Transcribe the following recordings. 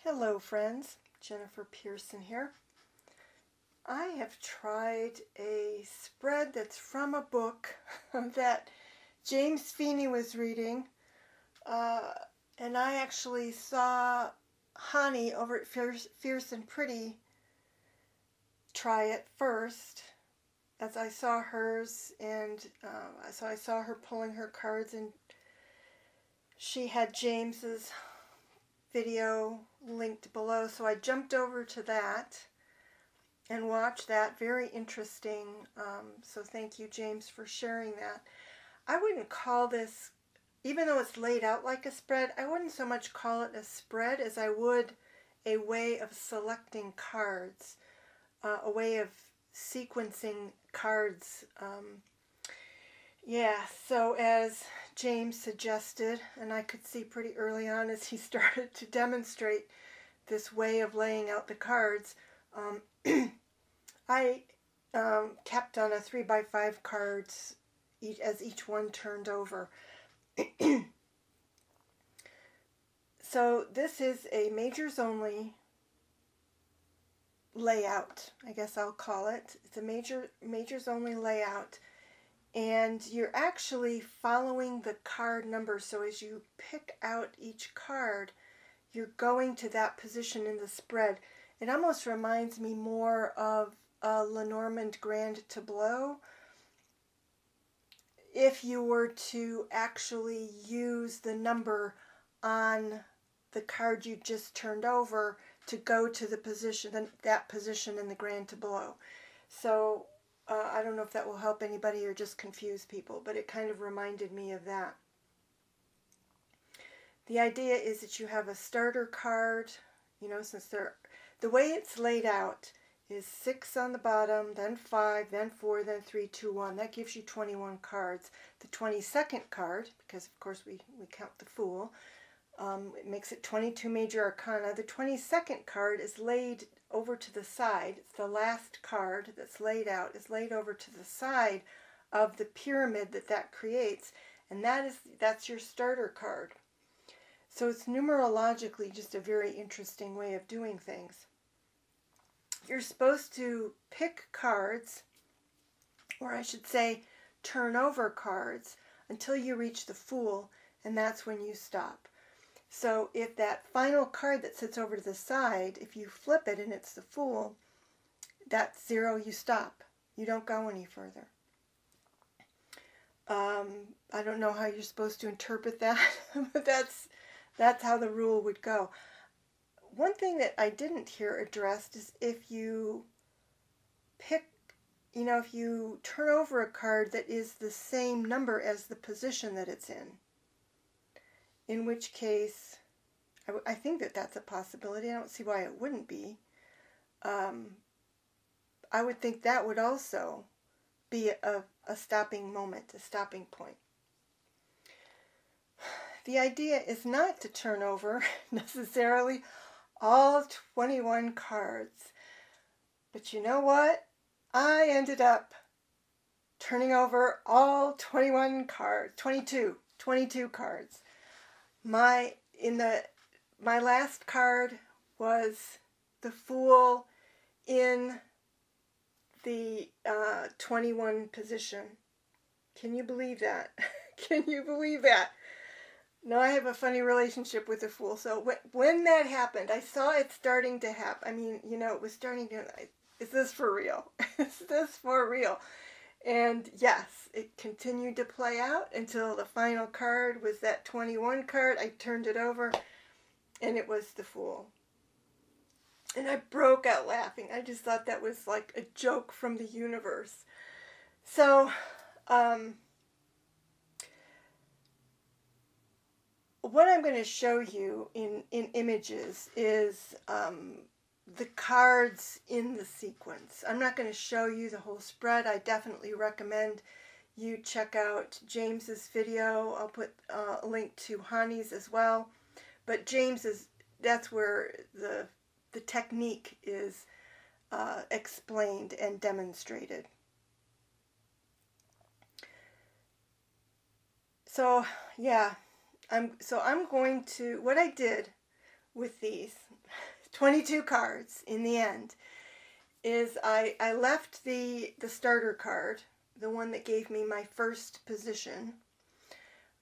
Hello friends, Jennifer Pearson here. I have tried a spread that's from a book that James Feeney was reading, and I actually saw Hanni over at Fierce and Pretty try it first, as I saw hers, and so I saw her pulling her cards, and she had James's video linked below, so I jumped over to that and watched that. Very interesting. So thank you, James, for sharing that. I wouldn't call this, even though it's laid out like a spread, I wouldn't so much call it a spread as I would a way of selecting cards, a way of sequencing cards. Yeah, so as James suggested, and I could see pretty early on as he started to demonstrate this way of laying out the cards, I kept on a 3x5 cards as each one turned over. So this is a majors only layout, I guess I'll call it. It's a majors only layout. And you're actually following the card number. So as you pick out each card, you're going to that position in the spread. It almost reminds me more of a Lenormand Grand Tableau, if you were to actually use the number on the card you just turned over to go to the position, that position in the Grand Tableau. So I don't know if that will help anybody or just confuse people, but it kind of reminded me of that. The idea is that you have a starter card, since the way it's laid out is 6 on the bottom, then 5, then 4, then 3, 2, 1. That gives you 21 cards. The 22nd card, because of course we count the Fool, it makes it 22 major arcana. The 22nd card is laid over to the side. It's the last card that's laid out, is laid over to the side of the pyramid that creates, and that's your starter card. So it's numerologically just a very interesting way of doing things. You're supposed to pick cards, or I should say turn over cards, until you reach the Fool, and that's when you stop. So if that final card that sits over to the side, if you flip it and it's the Fool, that's 0, you stop. You don't go any further. I don't know how you're supposed to interpret that, but that's how the rule would go. One thing that I didn't hear addressed is if you pick, if you turn over a card that is the same number as the position that it's in which case, I think that's a possibility. I don't see why it wouldn't be. I would think that would also be a stopping moment, a stopping point. The idea is not to turn over necessarily all 21 cards. But you know what? I ended up turning over all 21 cards, 22 cards. My last card was the Fool in the 21 position. Can you believe that? Can you believe that? Now I have a funny relationship with the Fool. So when that happened, I saw it starting to happen. I mean, it was starting to, is this for real? Is this for real? And yes, it continued to play out until the final card was that 21 card. I turned it over, and it was the Fool. And I broke out laughing. I just thought that was like a joke from the universe. So, what I'm going to show you in images is the cards in the sequence. I'm not going to show you the whole spread. I definitely recommend you check out James's video. I'll put a link to Hanni's as well. But that's where the technique is explained and demonstrated. So yeah, I'm going to, what I did with these 22 cards in the end is I left the starter card, the one that gave me my first position.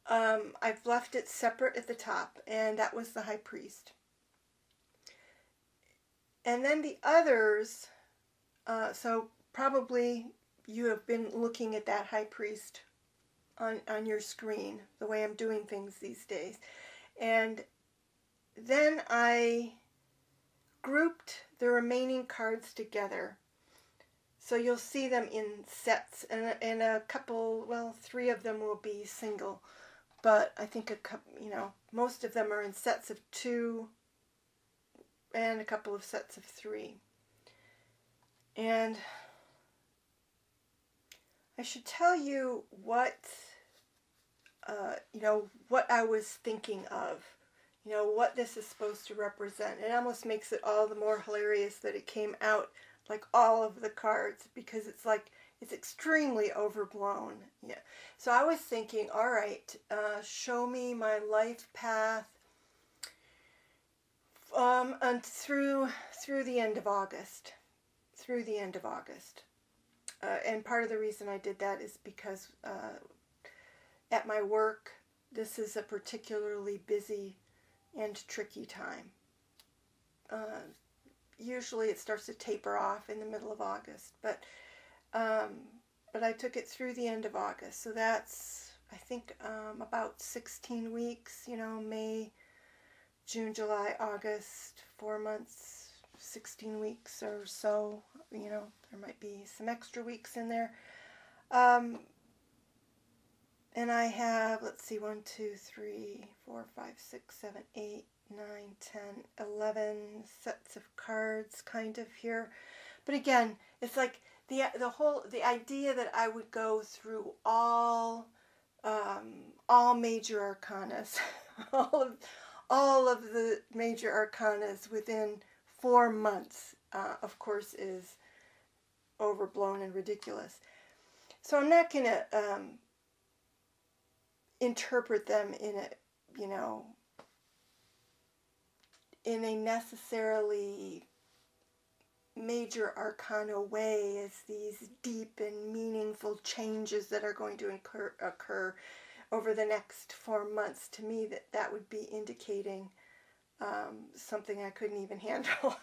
I've left it separate at the top, and that was the High Priest. And then the others, so probably you have been looking at that High Priest on your screen, the way I'm doing things these days. And then I grouped the remaining cards together. So you'll see them in sets, and a couple, well, 3 of them will be single. But I think most of them are in sets of 2 and a couple of sets of 3. And I should tell you what what I was thinking of, what this is supposed to represent. It almost makes it all the more hilarious that it came out like all of the cards, because it's extremely overblown. Yeah. So I was thinking, all right, show me my life path and through the end of August. Through the end of August. And part of the reason I did that is because at my work, this is a particularly busy and tricky time. Usually it starts to taper off in the middle of August, but I took it through the end of August. So that's, I think, about 16 weeks, May, June, July, August, 4 months, 16 weeks or so. There might be some extra weeks in there. And I have, let's see, 1, 2, 3, 4, 5, 6, 7, 8, 9, 10, 11 sets of cards kind of here. But again, it's like the idea that I would go through all major arcanas, all of the major arcanas within 4 months, of course, is overblown and ridiculous. So I'm not going to interpret them in a necessarily major arcana way as these deep and meaningful changes that are going to occur over the next 4 months. To me, that would be indicating something I couldn't even handle.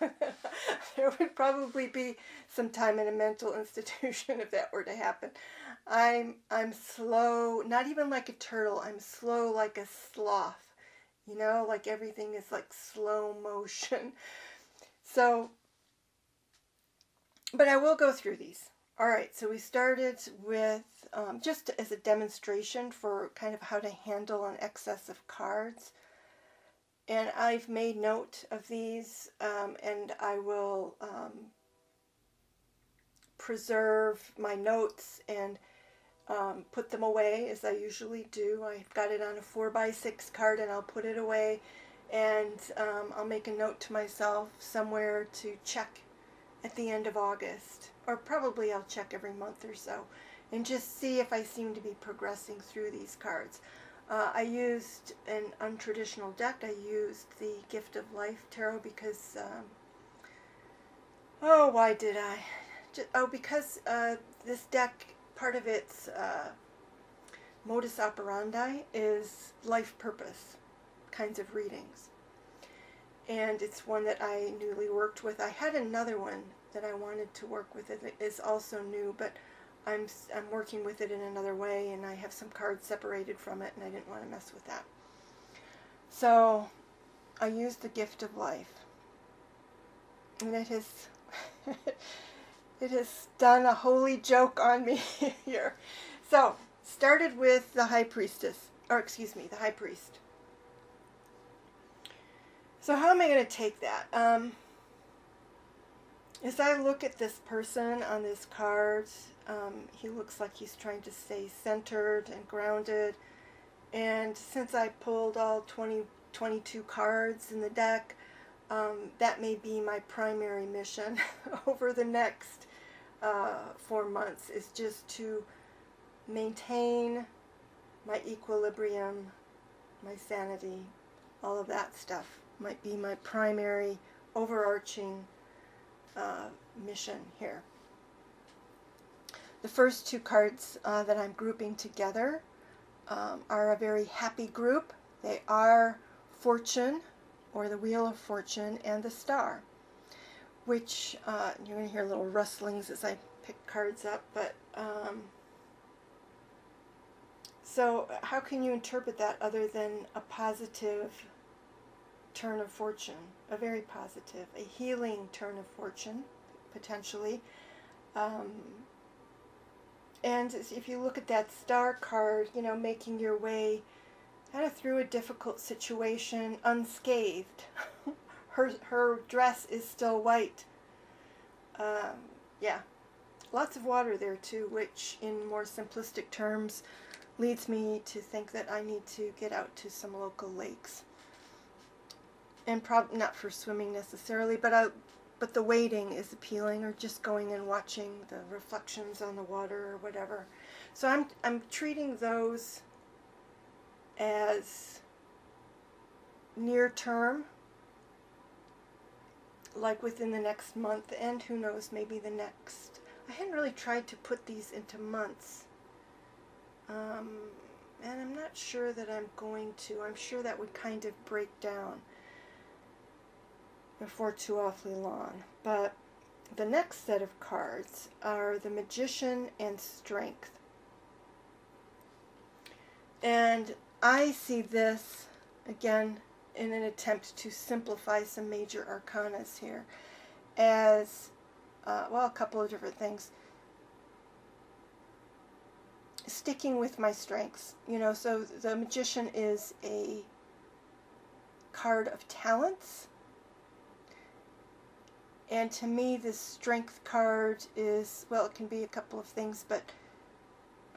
There would probably be some time in a mental institution if that were to happen. I'm slow, not even like a turtle. I'm slow like a sloth. Like everything is like slow motion. So, but I will go through these. All right, so we started with, just as a demonstration for kind of how to handle an excess of cards. And I've made note of these, and I will preserve my notes and put them away as I usually do. I've got it on a 4x6 card, and I'll put it away, and I'll make a note to myself somewhere to check at the end of August, or probably I'll check every month or so, and just see if I seem to be progressing through these cards. I used an untraditional deck. I used the Gift of Life Tarot because, why did I? Because this deck, part of its modus operandi is life purpose kinds of readings. And it's one that I newly worked with. I had another one that I wanted to work with. It is also new, but I'm working with it in another way, and I have some cards separated from it, and I didn't want to mess with that. So I used the Gift of Life, and it has it has done a holy joke on me here. So started with the High Priestess, or excuse me, the High Priest. So how am I going to take that? As I look at this person on this card, he looks like he's trying to stay centered and grounded. And since I pulled all 22 cards in the deck, that may be my primary mission over the next 4 months, is just to maintain my equilibrium, my sanity, all of that stuff. might be my primary overarching mission here. The first two cards that I'm grouping together are a very happy group. They are Fortune, or the Wheel of Fortune, and the Star, which you're going to hear little rustlings as I pick cards up, but so how can you interpret that other than a positive turn of fortune, a very positive, a healing turn of fortune, potentially. And if you look at that Star card, you know, making your way kind of through a difficult situation unscathed. Her dress is still white. Yeah, lots of water there too, which in more simplistic terms leads me to think that I need to get out to some local lakes. And probably not for swimming necessarily, but the wading is appealing, or just going and watching the reflections on the water or whatever. So I'm treating those as near term, like within the next month, and who knows, maybe the next. I hadn't really tried to put these into months. And I'm not sure that I'm going to. I'm sure that would kind of break down before too awfully long. But the next set of cards are the Magician and Strength. And I see this, again, in an attempt to simplify some major arcanas here, as, well, a couple of different things. Sticking with my strengths, you know, so the Magician is a card of talents, and to me this Strength card is, well, it can be a couple of things, but,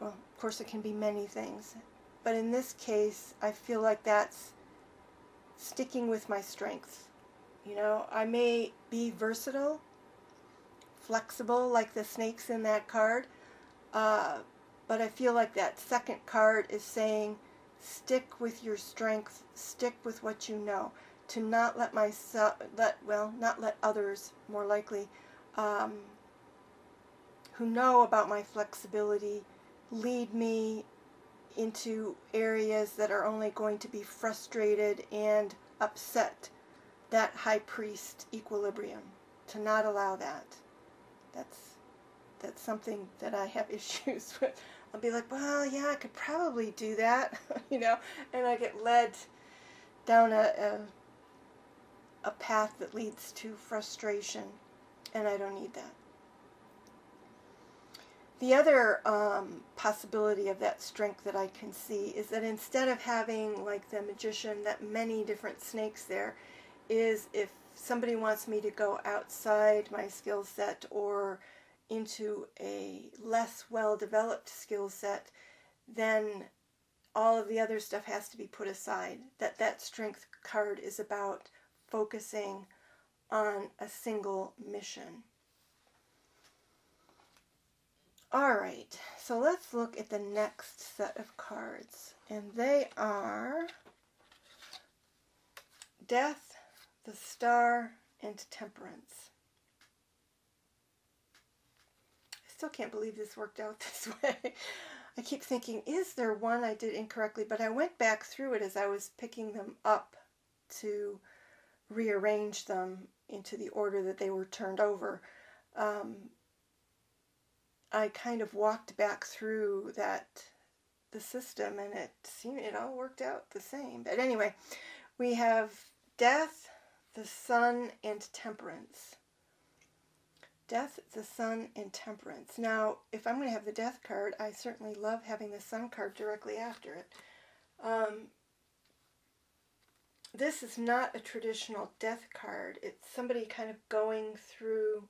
well, of course it can be many things, but in this case I feel like that's sticking with my strengths. You know, I may be versatile, flexible, like the snakes in that card, but I feel like that second card is saying, stick with your strength, stick with what you know, to not let myself, not let others, more likely, who know about my flexibility, lead me into areas that are only going to be frustrated and upset that high priest equilibrium. To not allow that. That's something that I have issues with. I'll be like, well, yeah, I could probably do that, you know, and I get led down a path that leads to frustration, and I don't need that. The other possibility of that strength that I can see is that instead of having, like the Magician, that many different snakes there, is if somebody wants me to go outside my skill set or into a less well-developed skill set, then all of the other stuff has to be put aside. That Strength card is about focusing on a single mission. Alright, so let's look at the next set of cards, and they are Death, the Star, and Temperance. I still can't believe this worked out this way. I keep thinking, is there one I did incorrectly? But I went back through it as I was picking them up to rearrange them into the order that they were turned over. I kind of walked back through the system, and it seemed it all worked out the same. But anyway, we have Death, the Sun, and Temperance. Death, the Sun, and Temperance. Now, if I'm going to have the Death card, I certainly love having the Sun card directly after it. This is not a traditional Death card. It's somebody kind of going through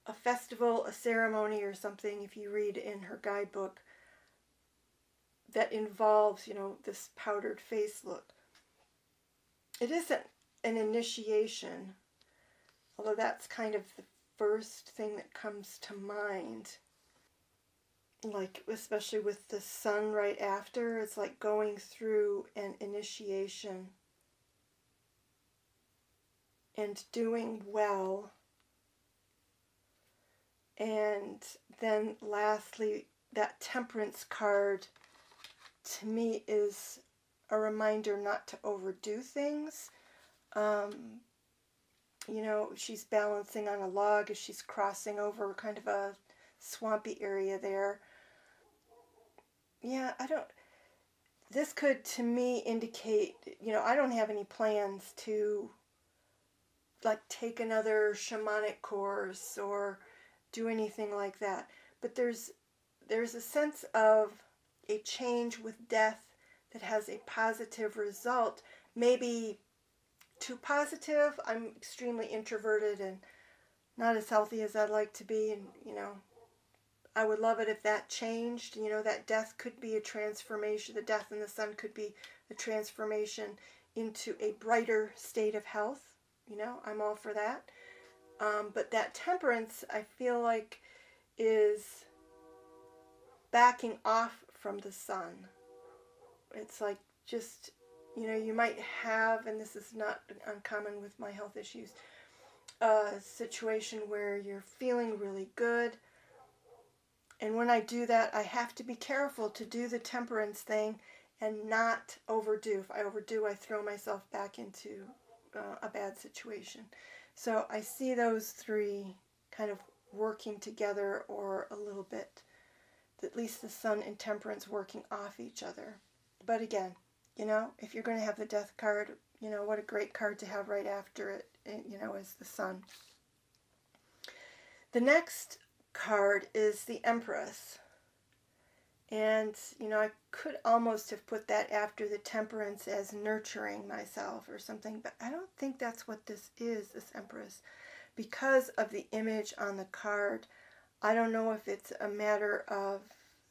a festival, a ceremony, or something, if you read in her guidebook, that involves, you know, this powdered face look. It isn't an initiation, although that's kind of the first thing that comes to mind. like especially with the sun right after, it's like going through an initiation and doing well. And then lastly, that Temperance card to me is a reminder not to overdo things. You know, she's balancing on a log as she's crossing over kind of a swampy area there. Yeah, this could to me indicate, you know, I don't have any plans to like take another shamanic course or do anything like that. But there's a sense of a change with death that has a positive result. Maybe too positive. I'm extremely introverted and not as healthy as I'd like to be, and you know, I would love it if that changed. You know, that death could be a transformation. The death in the sun could be a transformation into a brighter state of health. You know, I'm all for that. But that Temperance, I feel like, is backing off from the sun. It's like just, you know, you might have, and this is not uncommon with my health issues, a situation where you're feeling really good. And when I do that, I have to be careful to do the Temperance thing and not overdo. If I overdo, I throw myself back into a bad situation. So I see those three kind of working together, or a little bit, at least the sun and Temperance working off each other. But again, you know, if you're going to have the Death card, you know, what a great card to have right after it, you know, is the sun. The next card is the Empress. And, you know, I could almost have put that after the Temperance as nurturing myself or something, but I don't think that's what this is, this Empress. Because of the image on the card, I don't know if it's a matter of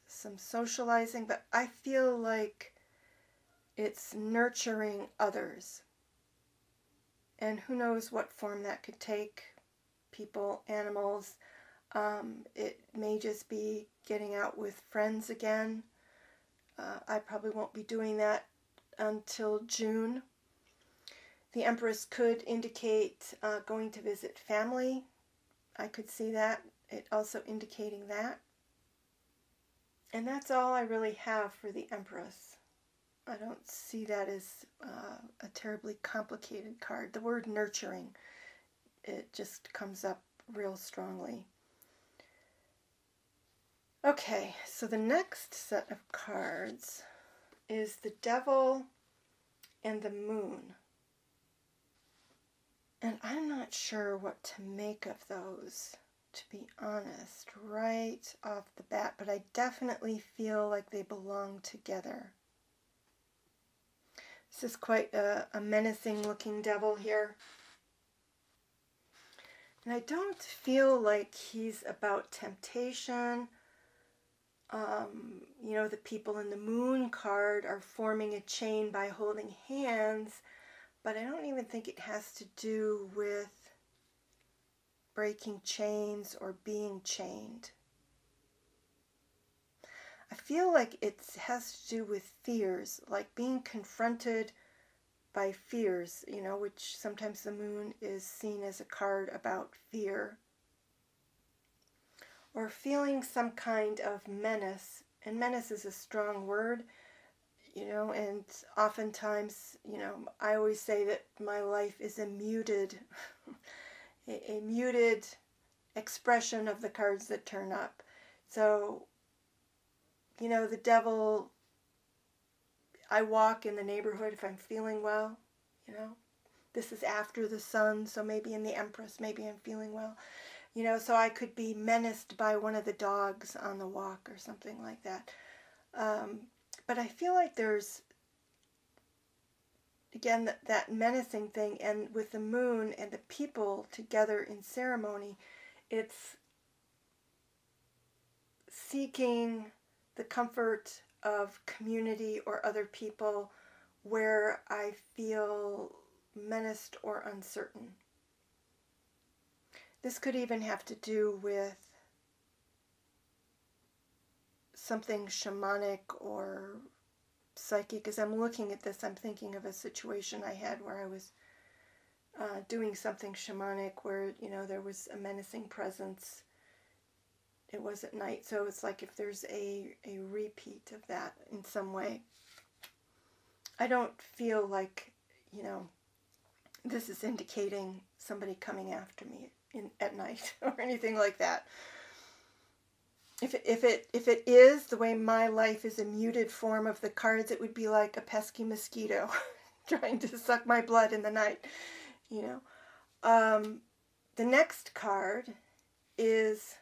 some socializing, but I feel like it's nurturing others. And who knows what form that could take. People, animals. It may just be getting out with friends again. I probably won't be doing that until June. The Empress could indicate going to visit family. I could see that. It also indicating that. And that's all I really have for the Empress. I don't see that as a terribly complicated card. The word nurturing, it just comes up real strongly. Okay, so the next set of cards is the Devil and the Moon. And I'm not sure what to make of those, to be honest, right off the bat, but I definitely feel like they belong together. This is quite a menacing looking devil here. And I don't feel like he's about temptation. You know, the people in the Moon card are forming a chain by holding hands, but I don't even think it has to do with breaking chains or being chained. I feel like it has to do with fears, like being confronted by fears, you know, which sometimes the Moon is seen as a card about fear. Or feeling some kind of menace. And menace is a strong word, you know, and oftentimes, you know, I always say that my life is a muted expression of the cards that turn up. So, you know, the Devil, I walk in the neighborhood if I'm feeling well, you know. This is after the sun, so maybe in the Empress, maybe I'm feeling well. You know, so I could be menaced by one of the dogs on the walk or something like that. But I feel like there's, again, that menacing thing, and with the Moon and the people together in ceremony, it's seeking the comfort of community or other people where I feel menaced or uncertain. This could even have to do with something shamanic or psychic. As I'm looking at this, I'm thinking of a situation I had where I was doing something shamanic where, there was a menacing presence. It was at night, so it's like if there's a repeat of that in some way. I don't feel like, this is indicating somebody coming after me at night or anything like that. If it is the way my life is a muted form of the cards, it would be like a pesky mosquito trying to suck my blood in the night, The next card is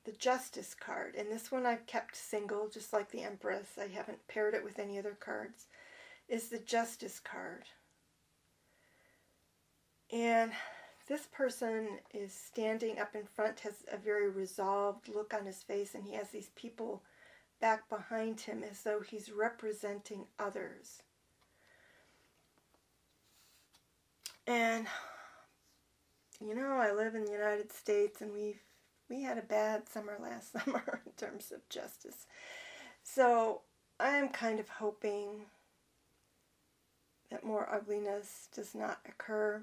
the Justice card, and this one I've kept single, just like the Empress. I haven't paired it with any other cards. Is the Justice card. And this person is standing up in front, has a very resolved look on his face, and he has these people back behind him as though he's representing others. And, I live in the United States, and we had a bad summer last summer in terms of justice. So I'm kind of hoping that more ugliness does not occur.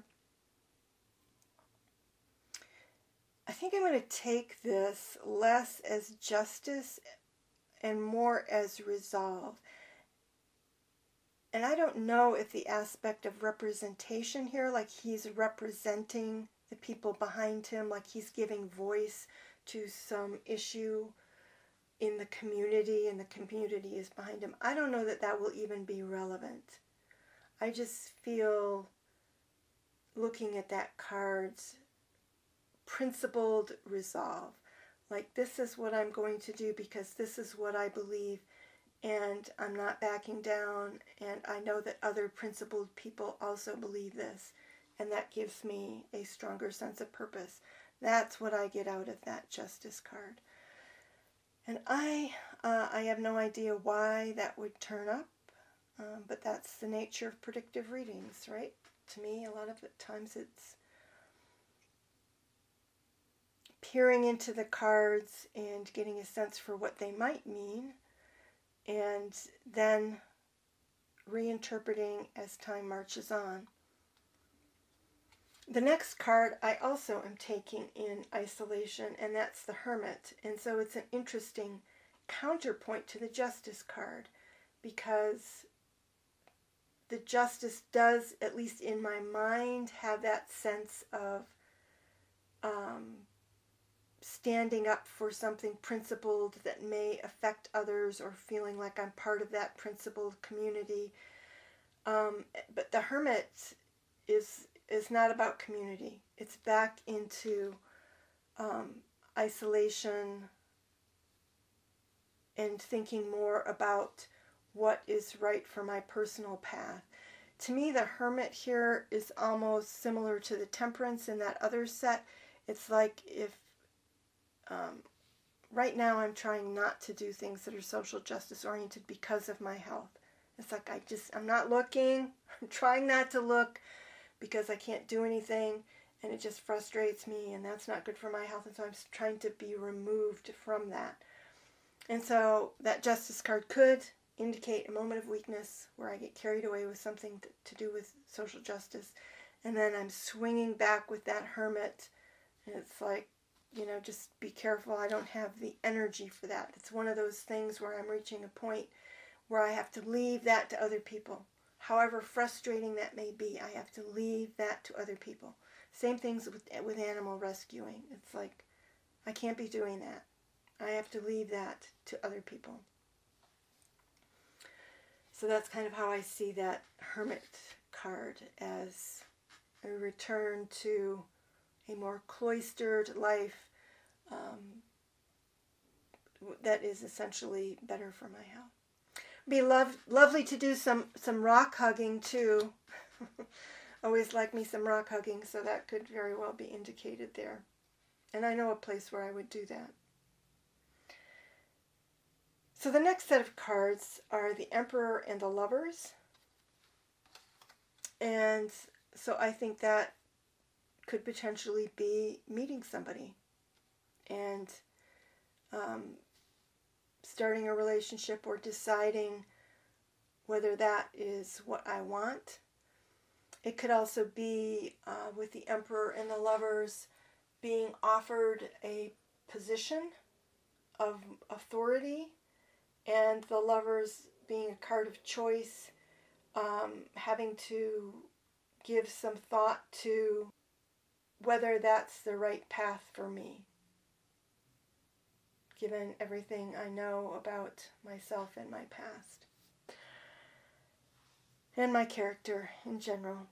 I think I'm going to take this less as justice and more as resolve. And I don't know if the aspect of representation here, like he's representing the people behind him, like he's giving voice to some issue in the community and the community is behind him. I don't know that that will even be relevant. I just feel, looking at that card's principled resolve. Like, this is what I'm going to do because this is what I believe, and I'm not backing down, and I know that other principled people also believe this, and that gives me a stronger sense of purpose. That's what I get out of that Justice card. And I have no idea why that would turn up, but that's the nature of predictive readings, right? To me, a lot of the times it's peering into the cards and getting a sense for what they might mean, and then reinterpreting as time marches on. The next card I also am taking in isolation, and that's the Hermit. And so it's an interesting counterpoint to the Justice card, because the Justice does, at least in my mind, have that sense of standing up for something principled that may affect others, or feeling like I'm part of that principled community. But the Hermit is not about community. It's back into isolation and thinking more about what is right for my personal path. To me, the Hermit here is almost similar to the Temperance in that other set. It's like if right now I'm trying not to do things that are social justice oriented because of my health. It's like I'm not looking. I'm trying not to look because I can't do anything, and it just frustrates me, and that's not good for my health, and so I'm trying to be removed from that. And so that Justice card could indicate a moment of weakness where I get carried away with something to do with social justice, and then I'm swinging back with that Hermit, and it's like, just be careful. I don't have the energy for that. It's one of those things where I'm reaching a point where I have to leave that to other people. However frustrating that may be, I have to leave that to other people. Same things with animal rescuing. It's like, I can't be doing that. I have to leave that to other people. So that's kind of how I see that Hermit card, as a return to a more cloistered life that is essentially better for my health. Be lovely to do some rock hugging too. Always like me some rock hugging, so that could very well be indicated there. And I know a place where I would do that. So the next set of cards are the Emperor and the Lovers. And so I think that could potentially be meeting somebody and starting a relationship or deciding whether that is what I want. It could also be with the Emperor and the Lovers being offered a position of authority, and the Lovers being a card of choice, having to give some thought to whether that's the right path for me, given everything I know about myself and my past, and my character in general.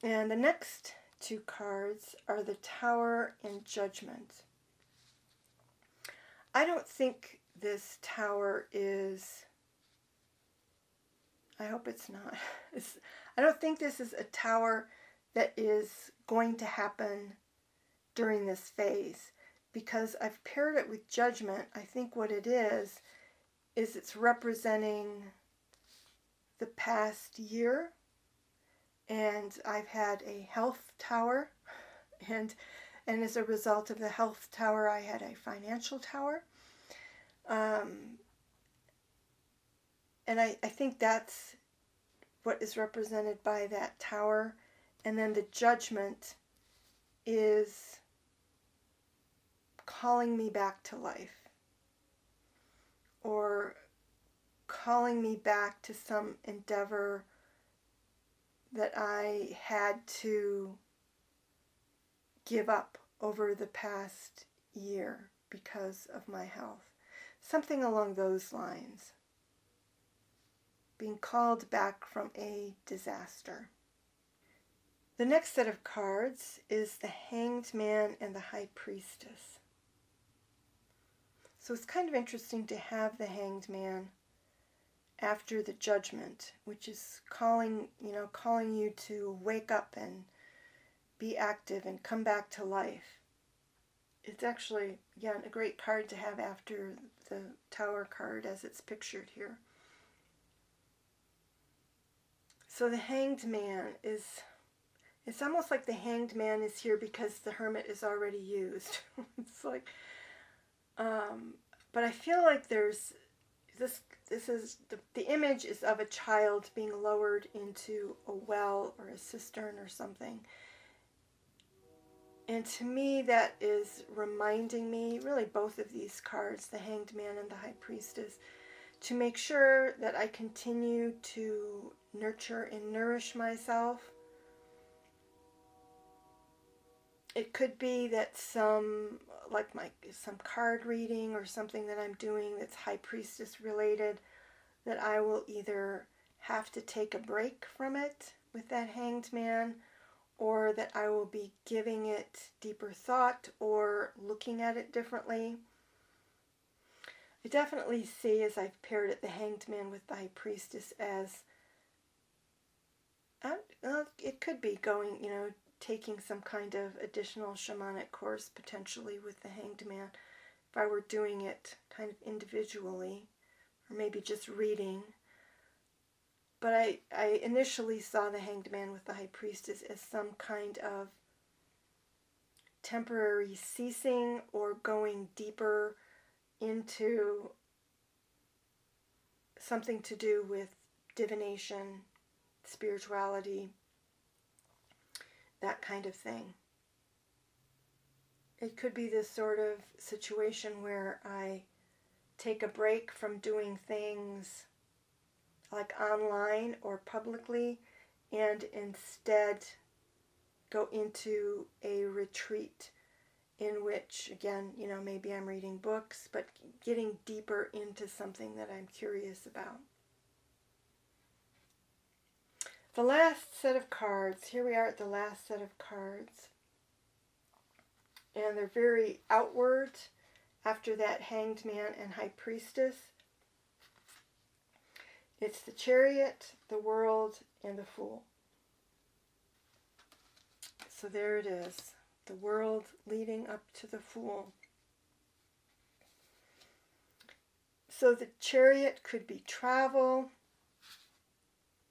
And the next two cards are the Tower and Judgment. I don't think this Tower is, I hope it's not, I don't think this is a Tower that is going to happen during this phase, because I've paired it with Judgment. I think what it is it's representing the past year, and I've had a health tower, and as a result of the health tower, I had a financial tower. And I think that's what is represented by that tower. And then the Judgment is calling me back to life, or calling me back to some endeavor that I had to give up over the past year because of my health. Something along those lines. Being called back from a disaster. The next set of cards is the Hanged Man and the High Priestess. So it's kind of interesting to have the Hanged Man after the Judgment, which is calling you to wake up and be active and come back to life. It's actually, again, a great card to have after the Tower card as it's pictured here. So the Hanged Man is, it's almost like the Hanged Man is here because the Hermit is already used. It's like, but I feel like there's this is the image is of a child being lowered into a well or a cistern or something. And to me, that is reminding me, really both of these cards, the Hanged Man and the High Priestess, to make sure that I continue to nurture and nourish myself. It could be that some card reading or something that I'm doing that's High Priestess related, that I will either have to take a break from it with that Hanged Man, or that I will be giving it deeper thought or looking at it differently. I definitely see, as I've paired it, the Hanged Man with the High Priestess as, it could be going, taking some kind of additional shamanic course potentially with the Hanged Man, if I were doing it kind of individually, or maybe just reading. But I initially saw the Hanged Man with the High Priestess as some kind of temporary ceasing or going deeper into something to do with divination, spirituality, that kind of thing. It could be this sort of situation where I take a break from doing things like online or publicly, and instead go into a retreat in which, again, maybe I'm reading books, but getting deeper into something that I'm curious about. The last set of cards, here we are at the last set of cards, and they're very outward after that Hanged Man and High Priestess. It's the Chariot, the World, and the Fool. So there it is, the World leading up to the Fool. So the Chariot could be travel.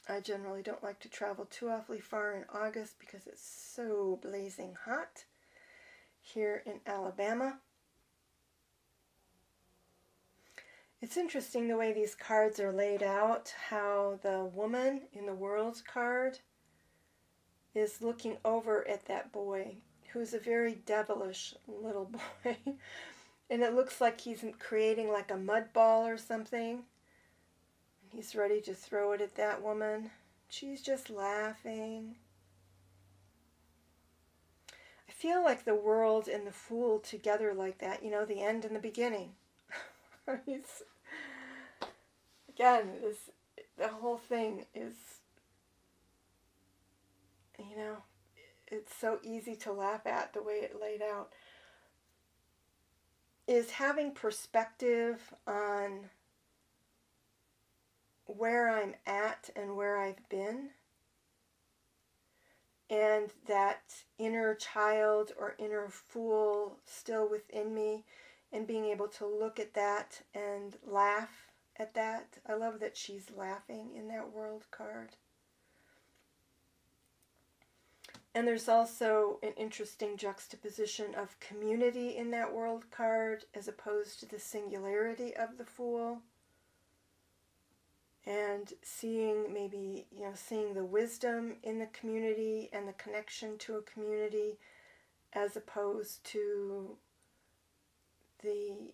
I generally don't like to travel too awfully far in August because it's so blazing hot here in Alabama. It's interesting the way these cards are laid out, how the woman in the World card is looking over at that boy, who's a very devilish little boy. And it looks like he's creating like a mud ball or something. He's ready to throw it at that woman. She's just laughing. I feel like the World and the Fool together like that, you know, the end and the beginning. Again, the whole thing is, you know, it's so easy to laugh at the way it laid out, is having perspective on where I'm at and where I've been, and that inner child or inner fool still within me, and being able to look at that and laugh at that. I love that she's laughing in that World card. And there's also an interesting juxtaposition of community in that World card as opposed to the singularity of the Fool. And seeing maybe, you know, seeing the wisdom in the community and the connection to a community as opposed to the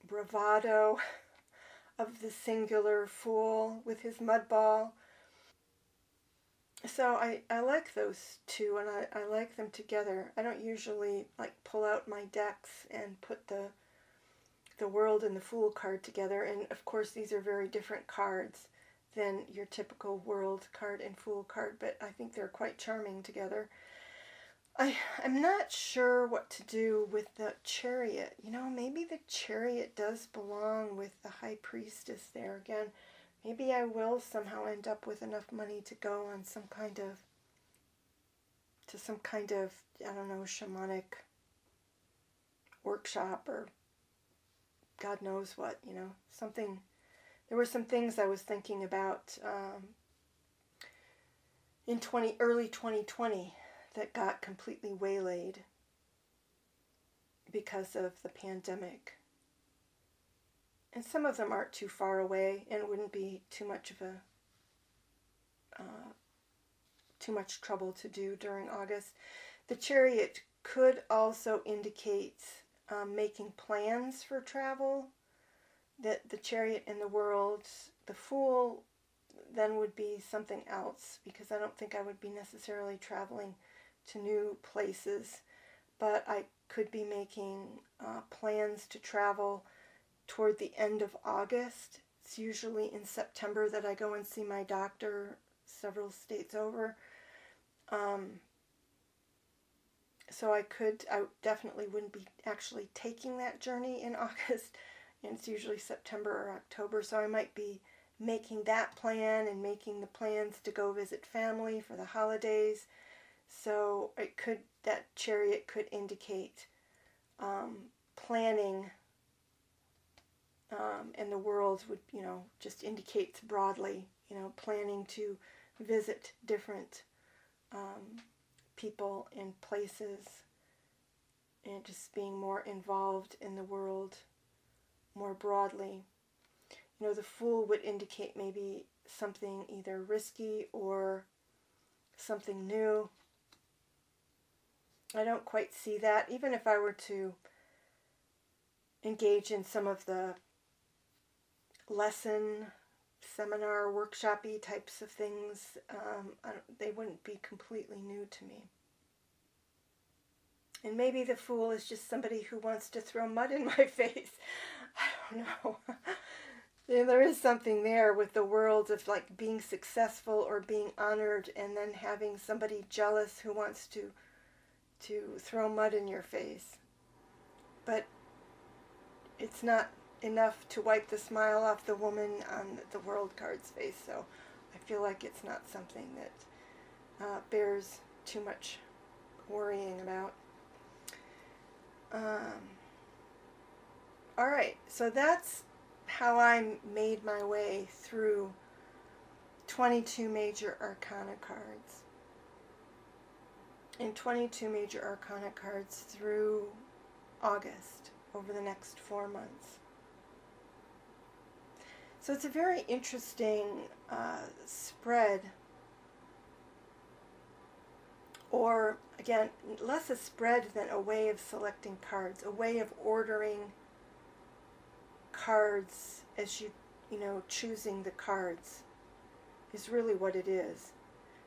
bravado of the singular fool with his mud ball. So I like those two, and I like them together. I don't usually like pull out my decks and put the World and the Fool card together, and of course these are very different cards than your typical World card and Fool card, but I think they're quite charming together. I'm not sure what to do with the Chariot. You know, maybe the Chariot does belong with the High Priestess there again. Maybe I will somehow end up with enough money to go on some kind of, I don't know, shamanic workshop or God knows what, you know, something. There were some things I was thinking about in early 2020 that got completely waylaid because of the pandemic. And some of them aren't too far away and wouldn't be too much trouble to do during August. The Chariot could also indicate making plans for travel. That the Chariot in the World, the Fool, then would be something else, because I don't think I would be necessarily traveling to new places, but I could be making plans to travel toward the end of August. It's usually in September that I go and see my doctor several states over. So I definitely wouldn't be actually taking that journey in August, and it's usually September or October, so I might be making that plan and making the plans to go visit family for the holidays. So that Chariot could indicate planning, and the World would, you know, just indicates broadly, you know, planning to visit different people and places, and just being more involved in the world more broadly. You know, the Fool would indicate maybe something either risky or something new. I don't quite see that. Even if I were to engage in some of the lesson, seminar, workshop-y types of things, they wouldn't be completely new to me. And maybe the Fool is just somebody who wants to throw mud in my face. I don't know. There is something there with the World of like being successful or being honored, and then having somebody jealous who wants to throw mud in your face. But it's not enough to wipe the smile off the woman on the World card's face, so I feel like it's not something that bears too much worrying about. Alright, so that's how I made my way through 22 major arcana cards. And 22 major arcana cards through August. over the next 4 months. So it's a very interesting spread, or again, less a spread than a way of selecting cards, a way of ordering cards as you know, choosing the cards is really what it is.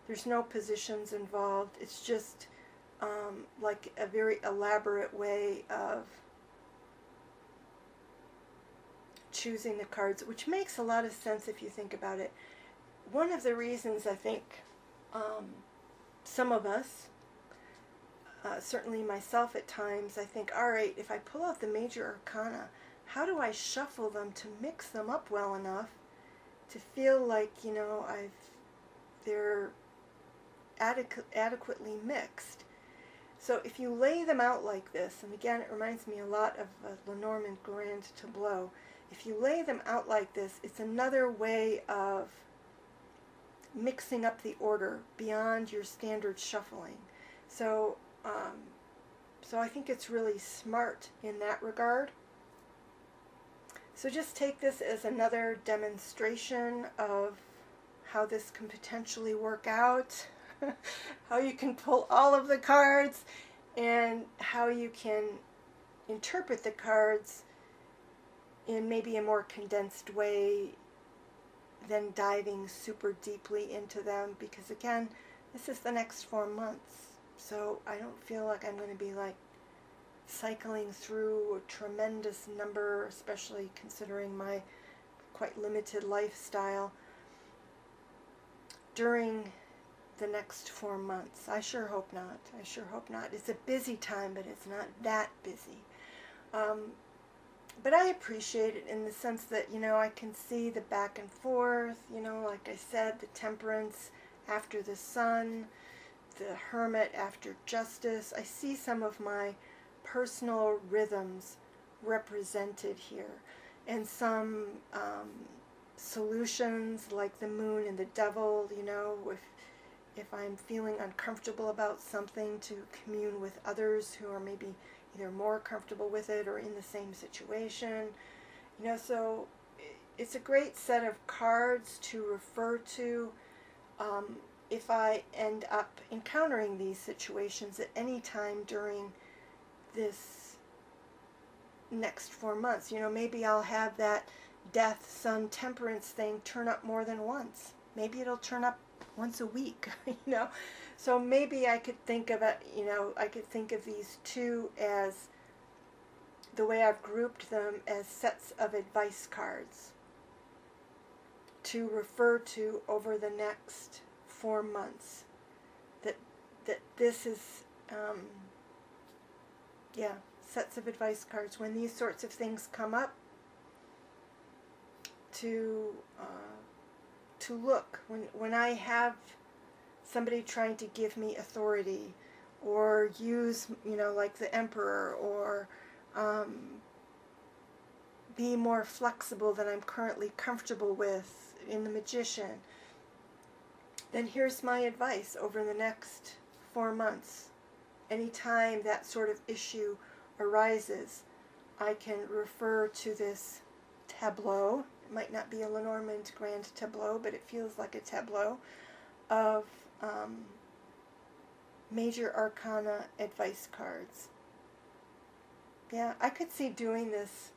There's no positions involved. It's just like a very elaborate way of choosing the cards, which makes a lot of sense if you think about it. One of the reasons I think some of us, certainly myself at times, I think, all right, if I pull out the major arcana, how do I shuffle them to mix them up well enough to feel like, you know, they're adequately mixed? So if you lay them out like this, and again, it reminds me a lot of Lenormand Grand Tableau. If you lay them out like this, it's another way of mixing up the order beyond your standard shuffling. So, so I think it's really smart in that regard. So just take this as another demonstration of how this can potentially work out, how you can pull all of the cards, and how you can interpret the cards in maybe a more condensed way than diving super deeply into them, because again, this is the next 4 months, so I don't feel like I'm going to be like cycling through a tremendous number, especially considering my quite limited lifestyle during the next 4 months. I sure hope not. I sure hope not. It's a busy time, but it's not that busy. But I appreciate it in the sense that, you know, I can see the back and forth, you know, like I said, the Temperance after the Sun, the Hermit after Justice. I see some of my personal rhythms represented here, and some solutions like the Moon and the Devil, you know, if I'm feeling uncomfortable about something, to commune with others who are maybe either more comfortable with it or in the same situation, you know. So it's a great set of cards to refer to if I end up encountering these situations at any time during this next 4 months. You know, maybe I'll have that Death, Sun, Temperance thing turn up more than once. Maybe it'll turn up once a week, you know. So maybe I could think of it, you know, I could think of these two as, the way I've grouped them, as sets of advice cards to refer to over the next 4 months. That this is, yeah, sets of advice cards. When these sorts of things come up, to look, when I have somebody trying to give me authority, or use, you know, like the Emperor, or be more flexible than I'm currently comfortable with in the Magician, then here's my advice over the next 4 months. Anytime that sort of issue arises, I can refer to this tableau. It might not be a Lenormand Grand Tableau, but it feels like a tableau of major arcana advice cards. Yeah, I could see doing this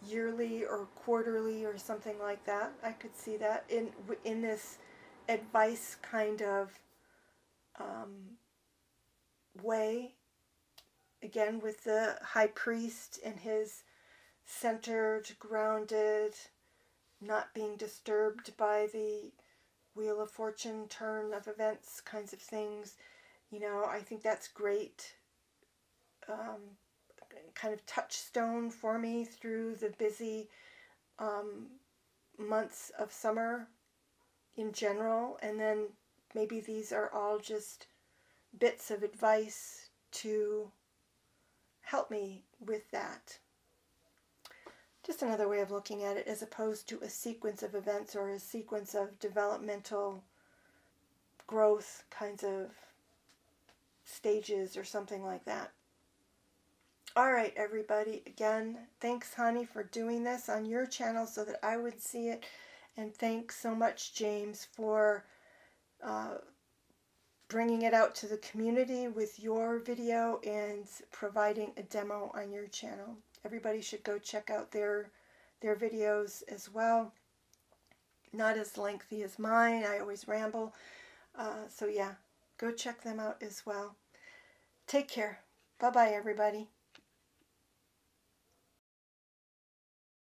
yearly or quarterly or something like that. I could see that in this advice kind of way. Again, with the High Priest and his centered, grounded, not being disturbed by the Wheel of Fortune turn of events kinds of things. You know, I think that's great. Kind of touchstone for me through the busy months of summer in general. And then maybe these are all just bits of advice to help me with that. Just another way of looking at it, as opposed to a sequence of events or a sequence of developmental growth kinds of stages or something like that. All right, everybody. Again, thanks, Hanni, for doing this on your channel so that I would see it. And thanks so much, James, for bringing it out to the community with your video and providing a demo on your channel. Everybody should go check out their videos as well. Not as lengthy as mine. I always ramble. So yeah, go check them out as well. Take care. Bye-bye, everybody.